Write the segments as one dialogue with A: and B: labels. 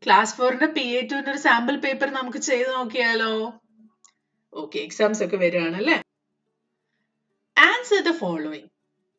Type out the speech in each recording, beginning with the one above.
A: Class 4ന്റെ PA2ന്റെ ഒരു sample paper നമുക്ക് ചെയ്ത് നോക്കിയാലോ? ഓക്കെ, എക്സാംസ് ഒക്കെ വരികയാണല്ലേ. Answer the following.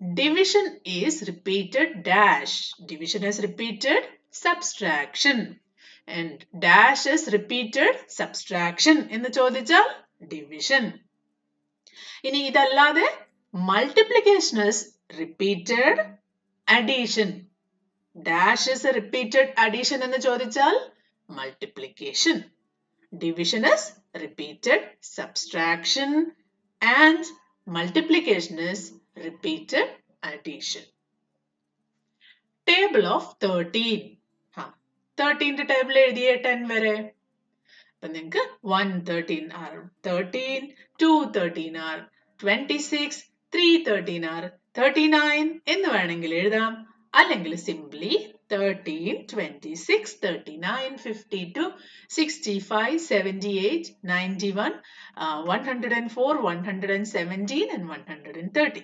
A: Division is repeated dash. Division is repeated subtraction. And dash is repeated subtraction. എന്ന് ചോദിച്ചാൽ division. ഇനി ഇതല്ലാതെ multiplication is repeated addition. Dash is a repeated addition എന്ന് ചോദിച്ചാൽ multiplication. Division is repeated subtraction and multiplication is repeated addition. Table of 13. 13ന്റെ table എഴുതിയ 10 വരെ. അപ്പൊ നിങ്ങൾക്ക് 113 are 13, 213 are 26, 313 are 39 എന്ന് വേണമെങ്കിൽ എഴുതാം. അല്ലെങ്കിൽ സിംപ്ലി 13, 26, 39, 52, 65, 78, 91, 104, 117 and 130.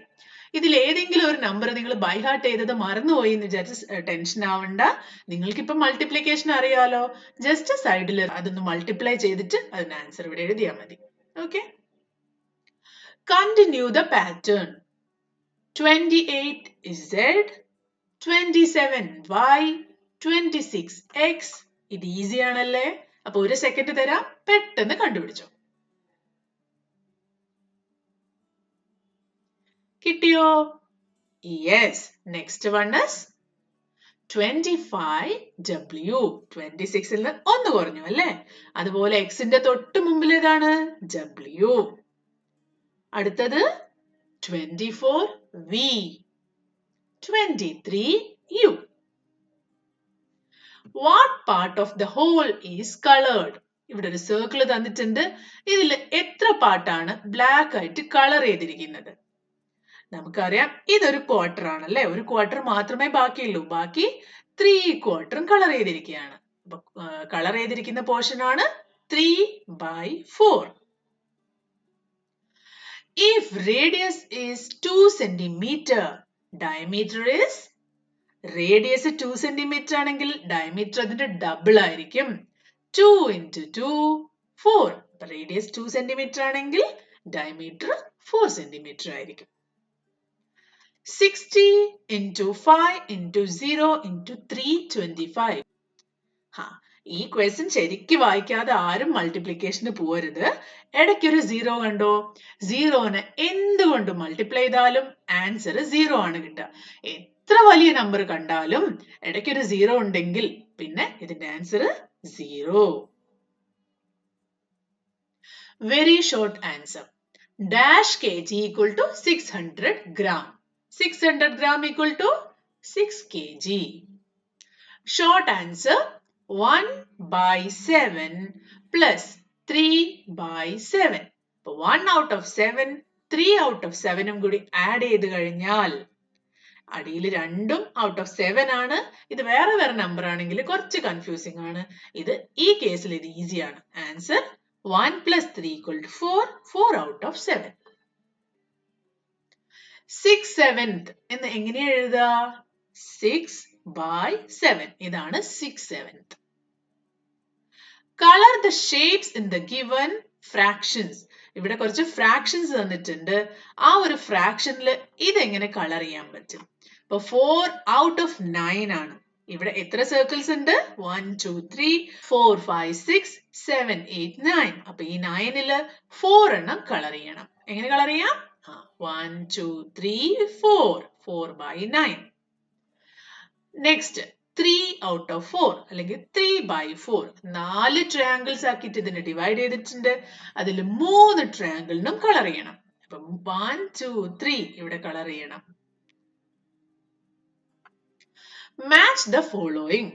A: ഇതിൽ ഏതെങ്കിലും ഒരു നമ്പർ നിങ്ങൾ ബൈ ഹാർട്ട് ചെയ്തത് മറന്നുപോയി എന്ന് വിചാരിച്ച് ടെൻഷൻ ആവണ്ട. നിങ്ങൾക്ക് ഇപ്പൊ മൾട്ടിപ്ലിക്കേഷൻ അറിയാലോ. ജസ്റ്റ് സൈഡിൽ അതൊന്ന് മൾട്ടിപ്ലൈ ചെയ്തിട്ട് അതിന് ആൻസർ ഇവിടെ എഴുതിയാൽ മതി. Okay, continue the pattern. 28 Z, 27 Y, 26 X. ഇത് ഈസി ആണല്ലേ? അപ്പൊ ഒരു സെക്കൻഡ് തരാം, പെട്ടെന്ന് കണ്ടുപിടിച്ചോ. കിട്ടിയോ? Yes. Next one is 25W. 26ൽ ഒന്ന് കുറഞ്ഞു അല്ലേ? അതുപോലെ എക്സിന്റെ തൊട്ട് മുമ്പിൽ ഏതാണ്? W. അടുത്തത് 24V, 23U. What part of the whole is colored? ഇവിടെ ഒരു സർക്കിൾ തന്നിട്ടുണ്ട്. ഇതിൽ എത്ര പാർട്ടാണ് ബ്ലാക്ക് ആയിട്ട് കളർ ചെയ്തിരിക്കുന്നത്? നമുക്കറിയാം ഇതൊരു ക്വാർട്ടർ ആണല്ലേ. ഒരു ക്വാർട്ടർ മാത്രമേ ബാക്കിയുള്ളൂ. ബാക്കി 3/4 കളർ ചെയ്തിരിക്കുകയാണ്. അപ്പൊ കളർ ചെയ്തിരിക്കുന്ന പോർഷൻ ആണ് 3/4. If radius is 2 centimeter, diameter is, radius 2 centimeter ആണെങ്കിൽ diameter അതിന്റെ ഡബിൾ ആയിരിക്കും. 2 into 2, 4. radius 2 centimeter ആണെങ്കിൽ diameter 4 centimeter ആയിരിക്കും. 60 into 5 into 0 into 3, 25. ഈ ക്വസ്റ്റ്യൻ ശരിക്കും വായിക്കാതെ ആരും മൾട്ടിപ്ലിക്കേഷന് പോരുത്. ഇടയ്ക്കൊരു 0 കണ്ടോ? 0നെ എന്തുകൊണ്ട് മൾട്ടിപ്ലൈ ചെയ്താലും ആൻസർ 0 ആണ് കിട്ടുക. എത്ര വലിയ നമ്പർ കണ്ടാലും ഇടയ്ക്കൊരു 0 ഉണ്ടെങ്കിൽ പിന്നെ ഇതിന്റെ answer 0. Very short answer. Dash kg equal to 600 gram. 600 gram equal to 6 kg. Short answer 1/7 plus 3/7. 1 out of 7, 3 out of 7 കൂടി ആഡ് ചെയ്ത് കഴിഞ്ഞാൽ അടിയിൽ രണ്ടും ഔട്ട് ഓഫ് 7 ആണ്. ഇത് വേറെ വേറെ നമ്പർ ആണെങ്കിൽ കുറച്ച് കൺഫ്യൂസിംഗ് ആണ്. ഇത് ഈ കേസിൽ ഇത് ഈസിയാണ്. Answer 1 plus 3 equal to 4, 4 out of 7. 6/7 എന്ന് എങ്ങനെയാ എഴുതുക? 6/7. ഇതാണ് 6/7. Color the shapes in the given fractions. ഇവിടെ കുറച്ച് ഫ്രാക്ഷൻസ് തന്നിട്ടുണ്ട്. ആ ഒരു ഫ്രാക്ഷനിൽ ഇതെങ്ങനെ കളർ ചെയ്യാൻ പറ്റും? അപ്പൊ 4 out of 9 ആണ്. ഇവിടെ എത്ര സർക്കിൾസ് ഉണ്ട്? 1, 2, 3, 4, 5, 6, 7, 8, 9. അപ്പൊ ഈ 9ല് 4 എണ്ണം കളർ ചെയ്യണം. എങ്ങനെ കളർ ചെയ്യാം? 1, 2, 3, 4. 4/9. നെക്സ്റ്റ് 3 out of 4 അല്ലെങ്കിൽ 3/4. 4 ട്രയാങ്കിൾസ് ആക്കിയിട്ട് ഇതിനെ ഡിവൈഡ് ചെയ്തിട്ടുണ്ട്. അതിൽ 3 ട്രയാങ്കിളിനും കളർ ചെയ്യണം. അപ്പൊ 1, 2, 3 ഇവിടെ കളർ ചെയ്യണം. Match the following.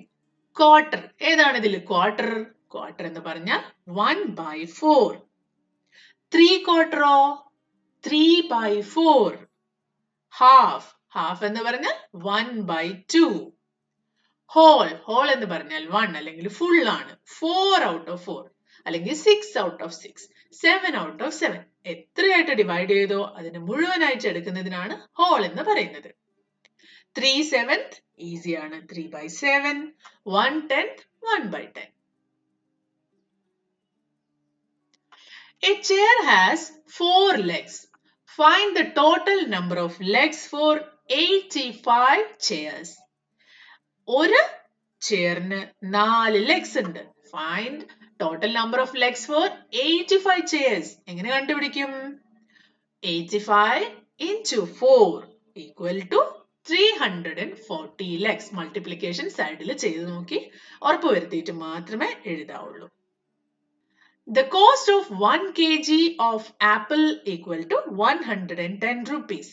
A: ക്വാർട്ടർ ഏതാണ് ഇതിൽ? ക്വാർട്ടർ. ക്വാർട്ടർ എന്ന് പറഞ്ഞാൽ 1/4. 3/4ഓ? 3/4. ഹാഫ്. ഹാഫ് എന്ന് പറഞ്ഞാൽ 1/2. ഹോൾ. ഹോൾ എന്ന് പറഞ്ഞാൽ 1 അല്ലെങ്കിൽ ഫുൾ ആണ്. 4 out of 4 അല്ലെങ്കിൽ 6 out of 6, 7 out of 7. എത്രയായിട്ട് divide ചെയ്തോ അതിന് മുഴുവനായിട്ട് എടുക്കുന്നതിനാണ് ഹോൾ എന്ന് പറയുന്നത്. 3/7 ഈസിയാണ്. 3/7. 1/10 1/10. A chair has 4 legs. Find the total number of legs for 85 chairs. ഒരു ചെയറിന് 4 ലെഗ്സ് ഉണ്ട്. Find total number of legs for 85 chairs. എങ്ങനെ കണ്ടുപിടിക്കും? 85 into 4 equal to 340 legs. Multiplication സൈഡിൽ ചെയ്ത് നോക്കി ഉറപ്പുവരുത്തിയിട്ട് മാത്രമേ എഴുതാവുള്ളൂ. The cost of 1 kg of apple equal to 110 rupees.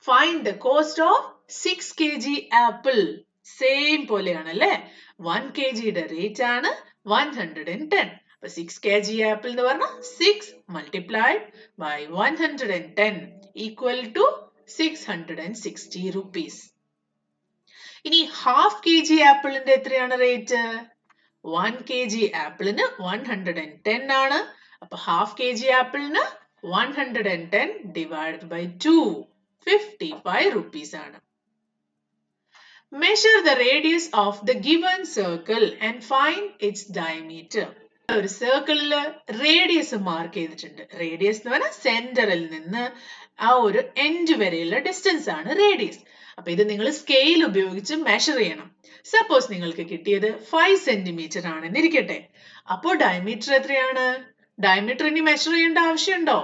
A: Find the cost of 6 kg apple. Same പോലെയാണല്ലേ? 1 kg യുടെ rate ആണ് 110. അപ്പൊ 6 kg apple എന്ന് പറഞ്ഞാൽ 6 multiplied by 110 equal to 660 rupees. ഇനി half kg ആപ്പിളിന്റെ എത്രയാണ് റേറ്റ്? 1 kg ആപ്പിളിന് 110 ആണ്. അപ്പൊ half kg ആപ്പിളിന് 110 divided by 2 55 rupees ആണ്. Measure the radius of the given circle and find its diameter. ഒരു സർക്കിളില് റേഡിയസ് മാർക്ക് ചെയ്തിട്ടുണ്ട്. റേഡിയസ് എന്ന് പറഞ്ഞാൽ സെന്ററിൽ നിന്ന് ആ ഒരു എൻഡ് വരെയുള്ള ഡിസ്റ്റൻസ് ആണ് റേഡിയസ്. അപ്പൊ ഇത് നിങ്ങൾ സ്കെയിൽ ഉപയോഗിച്ച് മെഷർ ചെയ്യണം. സപ്പോസ് നിങ്ങൾക്ക് കിട്ടിയത് 5 സെന്റിമീറ്റർ ആണെന്നിരിക്കട്ടെ. അപ്പോൾ ഡയമീറ്റർ എത്രയാണ്? ഡയമീറ്റർ ഇനി മെഷർ ചെയ്യേണ്ട ആവശ്യമുണ്ടോ?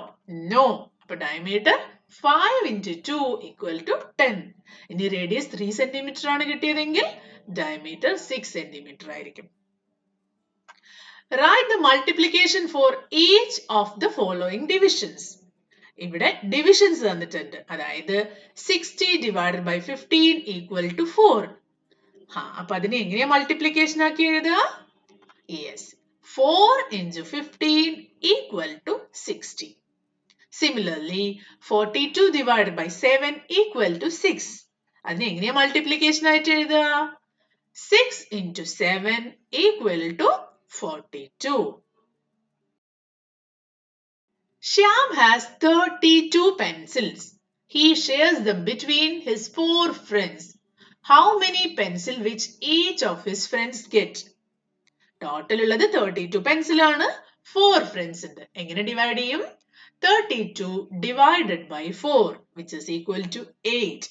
A: നോ. അപ്പൊ ഡയമീറ്റർ 5 into 2 equal to 10. ഇനി റേഡിയസ് 3 സെന്റിമീറ്റർ ആണ് കിട്ടിയതെങ്കിൽ ഡയമീറ്റർ 6 സെന്റിമീറ്റർ ആയിരിക്കും. Write the multiplication for each of the following divisions. ഇവിടെ ഡിവിഷൻസ് തന്നിട്ടുണ്ട്. അതായത് 60 divided by 15 equal to 4. അപ്പൊ അതിനെ എങ്ങനെയാ മൾട്ടിപ്ലിക്കേഷൻ ആക്കി എഴുതുക? Yes, 4 into 15 equal to 60. Similarly, 42 divided by 7 equal to 6. അതിനെ എങ്ങനെയാ മൾട്ടിപ്ലിക്കേഷൻ ആയിട്ട് എഴുതുക? 6 into 7 equal to 42. Shyam has 32 pencils. He shares them between his 4 friends. How many pencils which each of his friends get? Total ഉള്ളത് 32 pencil ആണ്. 4 friends ഉണ്ട്. എങ്ങനെ divide ചെയ്യും? 32 divided by 4 which is equal to 8.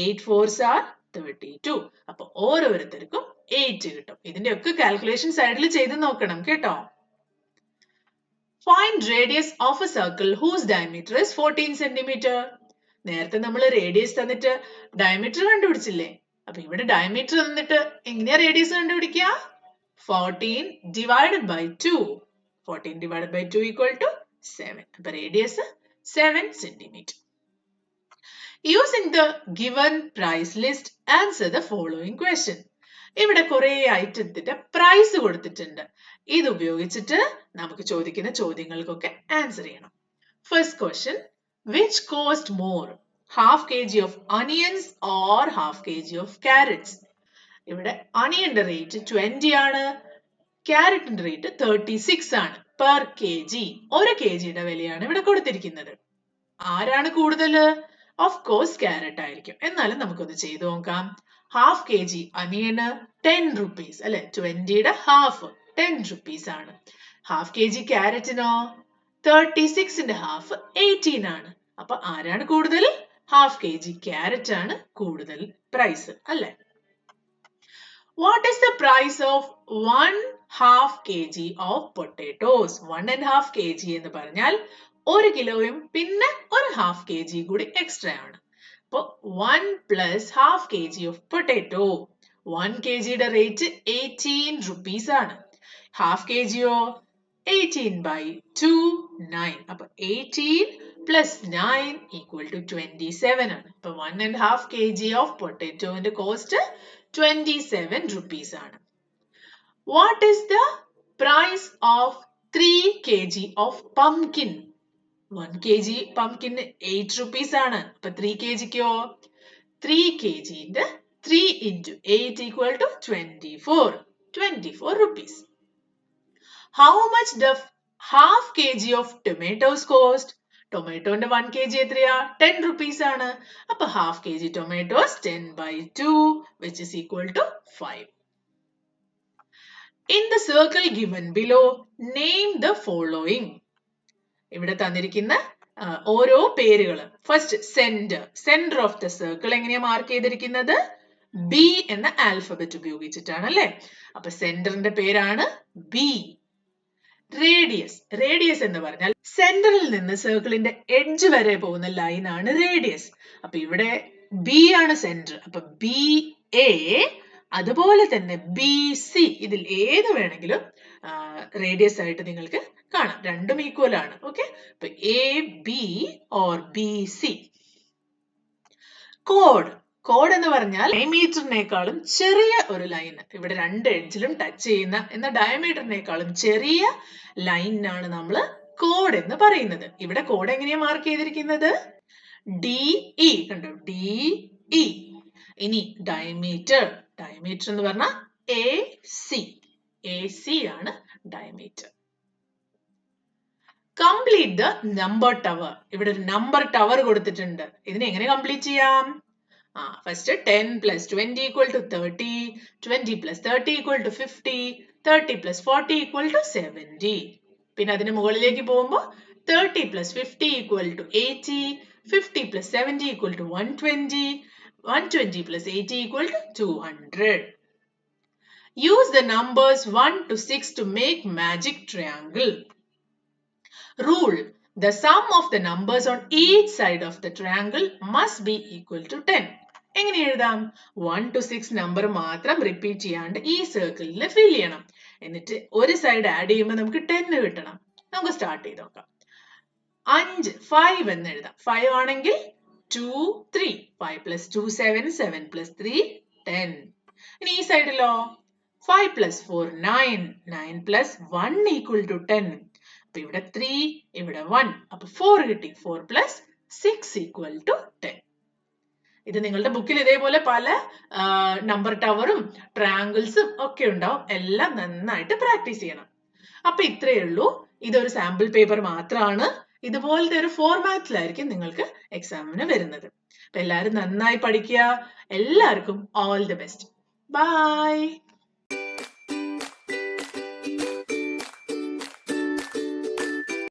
A: 8 fours are 32. അപ്പൊ ഓരോരുത്തർക്കും 8 കിട്ടും. ഇതിന്റെ ഒക്കെ കാൽക്കുലേഷൻ സൈഡിൽ ചെയ്ത് നോക്കണം കേട്ടോ. Find radius of a circle whose diameter is 14 centimeter. നേരത്തെ നമ്മൾ റേഡിയസ് തന്നിട്ട് ഡയമീറ്റർ കണ്ടുപിടിച്ചില്ലേ? അപ്പൊ ഇവിടെ ഡയമീറ്റർ തന്നിട്ട് എങ്ങനെയാ റേഡിയസ് കണ്ടുപിടിക്കുക? 14 divided by 2. 14 divided by 2 equal to 7. അപ്പൊ radius 7 centimeter. Using the given price list, answer the following question. ഇവിടെ കുറെ ഐറ്റത്തിന്റെ പ്രൈസ് കൊടുത്തിട്ടുണ്ട്. ഇത് ഉപയോഗിച്ചിട്ട് നമുക്ക് ചോദിക്കുന്ന ചോദ്യങ്ങൾക്കൊക്കെ ആൻസർ ചെയ്യണം. First question, which cost more, half kg of onions or half kg of carrots? ഇവിടെ അണിയന്റെ റേറ്റ് 20 ആണ്, ക്യാരറ്റിന്റെ റേറ്റ് 36 ആണ് പെർ kg. ഒരു kgയുടെ വിലയാണ് ഇവിടെ കൊടുത്തിരിക്കുന്നത്. ആരാണ് കൂടുതൽ? ഓഫ് കോഴ്സ് ക്യാരറ്റ് ആയിരിക്കും. എന്നാലും നമുക്കൊന്ന് ചെയ്തു നോക്കാം. ഹാഫ് kg അനിയന് 10 rupees അല്ലെ? 20യുടെ ഹാഫ് 10 rupees ആണ്. ഹാഫ് kg ക്യാരറ്റിനോ 36ന്റെ ഹാഫ് 18 ആണ്. അപ്പൊ ആരാണ് കൂടുതൽ? ഹാഫ് kg ക്യാരറ്റ് ആണ് കൂടുതൽ പ്രൈസ് അല്ലെ? What is the price of 1/2 kg of potatoes? 1.5 kg എന്ന് പറഞ്ഞാൽ 1 കിലോയും പിന്നെ ഒരു ഹാഫ് kg കൂടി എക്സ്ട്രാ ആണ്. അപ്പൊ 1 plus half kg of potato. 1 kgയുടെ റേറ്റ് 18 rupees ആണ്. ഹാഫ് kgയോ 18 by 2 9. അപ്പൊ 18 plus 9 equal to 27 ആണ്. അപ്പൊ 1.5 kg of potatoന്റെ കോസ്റ്റ് 27 rupees ആണ്. What is the price of 3 kg of pumpkin? 1 kg pumpkin 8 rupees ആണ്. അപ്പൊ 3 kgക്കോ 3 kgന്റെ 3 into 8 equal to 24 rupees. How much does half kg of tomatoes cost? ടൊമാറ്റോന്റെ 1 kg എത്രയാ? 10 rupees ആണ്. അപ്പൊ half kg tomatoes 10 by 2 which is equal to 5. In the circle given below, name the following. ഇവിടെ തന്നിരിക്കുന്ന ഓരോ പേരുകൾ. First centre of the circle എങ്ങനെയാ mark ചെയ്തിരിക്കുന്നത്? B എന്ന ആൽഫബറ്റ് ഉപയോഗിച്ചിട്ടാണ് അല്ലെ. അപ്പൊ സെന്ററിന്റെ പേരാണ് ബി. റേഡിയസ് എന്ന് പറഞ്ഞാൽ സെന്ററിൽ നിന്ന് സർക്കിളിന്റെ എഡ്ജ് വരെ പോകുന്ന ലൈൻ ആണ് റേഡിയസ്. അപ്പൊ ഇവിടെ ബി ആണ് സെന്റർ. അപ്പൊ ബി എ, അതുപോലെ തന്നെ ബി സി, ഇതിൽ ഏത് വേണമെങ്കിലും റേഡിയസ് ആയിട്ട് നിങ്ങൾക്ക് കാണാം. രണ്ടും ഈക്വൽ ആണ്. ഓക്കെ, അപ്പൊ A B or B C. Code എന്ന് പറഞ്ഞാൽ ഡയമീറ്ററിനേക്കാളും ചെറിയ ഒരു ലൈൻ, ഇവിടെ രണ്ട് എഡ്ജിലും ടച്ച് ചെയ്യുന്ന എന്ന ഡയമീറ്ററിനേക്കാളും ചെറിയ ലൈനാണ് നമ്മൾ കോഡ് എന്ന് പറയുന്നത്. ഇവിടെ കോഡ് എങ്ങനെയാ മാർക്ക് ചെയ്തിരിക്കുന്നത്? DE കണ്ടോ, DE. ഇനി ഡയമീറ്റർ എന്ന് പറഞ്ഞാൽ AC ആണ് diameter. Complete the number tower. ഇവിടെ ഒരു നമ്പർ ടവർ കൊടുത്തിട്ടുണ്ട്. ഇതിനെ എങ്ങനെ കംപ്ലീറ്റ് ചെയ്യാം? First 10 plus 20 equal to 30, 20 plus 30 equal to 50, 30 plus 40 equal to 70. പിന്നെ അതിന് മുകളിലേക്ക് പോകുമ്പോൾ 30 plus 50 equal to 80, 50 plus 70 equal to 120, 120 plus 80 equal to 200. Use the numbers 1 to 6 to make magic triangle. Rule: the sum of the numbers on each side of the triangle must be equal to 10. എങ്ങനെ എഴുതാം? 1 to 6 number മാത്രം repeat ചെയ്യാണ്ട് ഈ സർക്കിളിൽ ഫിൽ ചെയ്യണം. എന്നിട്ട് ഒരു side add ചെയ്യുമ്പോൾ നമുക്ക് 10 കിട്ടണം. നമുക്ക് സ്റ്റാർട്ട് ചെയ്ത് നോക്കാം. 5 എന്ന് എഴുതാം. 5 ആണെങ്കിൽ 2 3, 5 plus 2 7, 7 plus 3 10. ഇനി ഈ സൈഡിലോ 5 plus 4 9, 9 plus 1 equal to 10. അപ്പൊ ഇവിടെ 3, ഇവിടെ 1, അപ്പൊ 4 കിട്ടി. 4 plus 6 equal to 10. ഇത് നിങ്ങളുടെ ബുക്കിൽ ഇതേപോലെ പല നമ്പർ ടവറും ട്രയാങ്കിൾസും ഒക്കെ ഉണ്ടാവും. എല്ലാം നന്നായിട്ട് പ്രാക്ടീസ് ചെയ്യണം. അപ്പൊ ഇത്രയേ ഉള്ളൂ. ഇതൊരു സാമ്പിൾ പേപ്പർ മാത്രമാണ്. ഇതുപോലത്തെ ഒരു ഫോർമാറ്റിലായിരിക്കും നിങ്ങൾക്ക് എക്സാമിന് വരുന്നത്. അപ്പൊ എല്ലാവരും നന്നായി പഠിക്കുക. എല്ലാവർക്കും ഓൾ ദി ബെസ്റ്റ്. ബൈ.